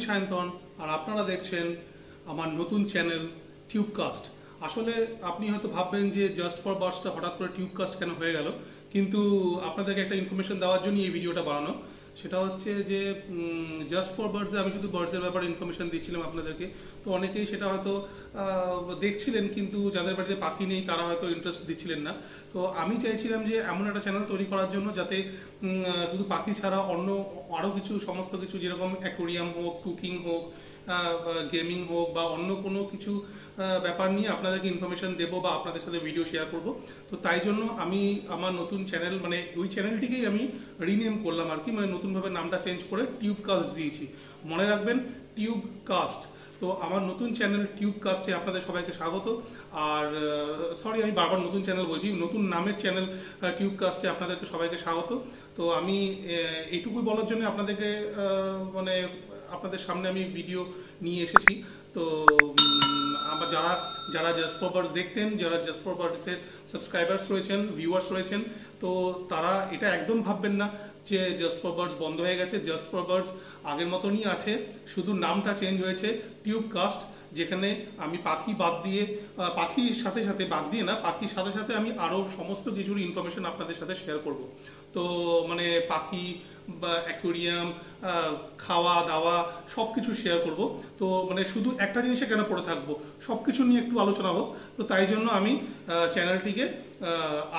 সায়ন্তন আর আপনারা দেখছেন আমার নতুন চ্যানেল টিউবকাস্ট। আসলে আপনি হয়তো ভাববেন যে জাস্ট ফর বার্ডসটা হঠাৎ করে টিউবকাস্ট কেন হয়ে গেল, কিন্তু আপনাদেরকে একটা ইনফরমেশন দেওয়ার জন্য এই ভিডিওটা বানানো। সেটা হচ্ছে যে জাস্ট ফর বার্ডসে আমি শুধু বার্ডসের ব্যাপারে ইনফরমেশন দিচ্ছিলাম আপনাদেরকে, তো অনেকেই সেটা হয়তো দেখছিলেন, কিন্তু যাদের বাড়িতে পাখি নেই তারা হয়তো ইন্টারেস্ট দিচ্ছিলেন না। তো আমি চাইছিলাম যে এমন একটা চ্যানেল তৈরি করার জন্য যাতে শুধু পাখি ছাড়া অন্য আরও কিছু সমস্ত কিছু, যেরকম অ্যাকোরিয়াম হোক, কুকিং হোক, গেমিং হোক বা অন্য কোনো কিছু ব্যাপার নিয়ে আপনাদেরকে ইনফরমেশন দেবো বা আপনাদের সাথে ভিডিও শেয়ার করব। তো তাই জন্য আমি আমার নতুন চ্যানেল, মানে ওই চ্যানেলটিকেই আমি রিনেম করলাম আর কি, মানে নতুনভাবে নামটা চেঞ্জ করে টিউবকাস্ট দিয়েছি। মনে রাখবেন, টিউবকাস্ট। তো আমার নতুন চ্যানেল টিউবকাস্টে আপনাদের সবাইকে স্বাগত। আর সরি, আমি বারবার নতুন চ্যানেল বলছি, নতুন নামের চ্যানেল টিউবকাস্টে আপনাদেরকে সবাইকে স্বাগত। তো আমি এইটুকুই বলার জন্য আপনাদেরকে মানে আপনাদের সামনে আমি ভিডিও নিয়ে এসেছি। তো আমার যারা যারা জাস্ট ফর বার্ডস দেখতেন, যারা জাস্ট ফর বার্ডসের সাবস্ক্রাইবার্স রয়েছেন, ভিউয়ার্স রয়েছেন, তো তারা এটা একদম ভাববেন না যে জাস্ট ফর বার্ডস বন্ধ হয়ে গেছে। জাস্ট ফর বার্ডস আগের মতনই আছে, শুধু নামটা চেঞ্জ হয়েছে টিউবকাস্ট, যেখানে আমি পাখি বাদ দিয়ে, পাখির সাথে সাথে বাদ দিয়ে না, পাখির সাথে সাথে আমি আরও সমস্ত কিছুর ইনফরমেশন আপনাদের সাথে শেয়ার করব। তো মানে পাখি বা অ্যাকোরিয়াম, খাওয়া দাওয়া সব কিছু শেয়ার করব। তো মানে শুধু একটা জিনিসে কেন পড়ে থাকবো, সব কিছু নিয়ে একটু আলোচনা হোক। তো তাই জন্য আমি চ্যানেলটিকে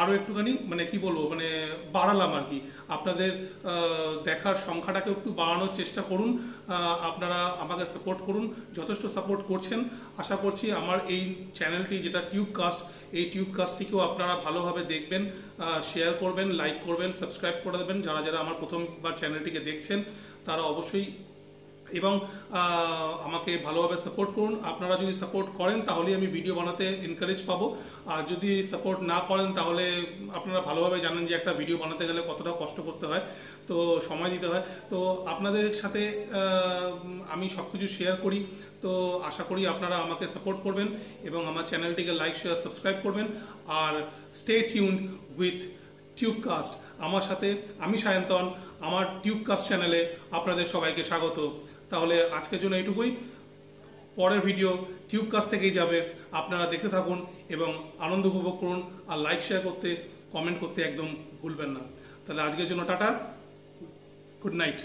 আরও একটুখানি মানে কি বলবো, মানে বাড়ালাম আর কি। আপনাদের দেখার সংখ্যাটাকে একটু বাড়ানোর চেষ্টা করুন, আপনারা আমাকে সাপোর্ট করুন। যথেষ্ট সাপোর্ট করছেন, আশা করছি আমার এই চ্যানেলটি যেটা টিউবকাস্ট, এই টিউবকাস্টটিকেও আপনারা ভালোভাবে দেখবেন, শেয়ার করবেন, লাইক করবেন, সাবস্ক্রাইব করে দেবেন যারা যারা আমার প্রথমবার চ্যানেলটিকে দেখছেন তারা অবশ্যই, এবং আমাকে ভালোভাবে সাপোর্ট করুন। আপনারা যদি সাপোর্ট করেন তাহলেই আমি ভিডিও বানাতে এনকারেজ পাবো, আর যদি সাপোর্ট না করেন তাহলে আপনারা ভালোভাবে জানেন যে একটা ভিডিও বানাতে গেলে কতটা কষ্ট করতে হয়, তো সময় দিতে হয়। তো আপনাদের সাথে আমি সব কিছু শেয়ার করি, তো আশা করি আপনারা আমাকে সাপোর্ট করবেন এবং আমার চ্যানেলটিকে লাইক, শেয়ার, সাবস্ক্রাইব করবেন। আর স্টে টিউনড উইথ টিউবকাস্ট। আমার সাথে আমি সায়ন্তন, আমার টিউবকাস্ট চ্যানেলে আপনাদের সবাইকে স্বাগত। তাহলে আজকের জন্য এইটুকুই, পরের ভিডিও টিউবকাস্ট থেকেই যাবে। আপনারা দেখতে থাকুন এবং আনন্দ উপভোগ করুন, আর লাইক, শেয়ার করতে, কমেন্ট করতে একদম ভুলবেন না। তাহলে আজকের জন্য টাটা, গুড নাইট।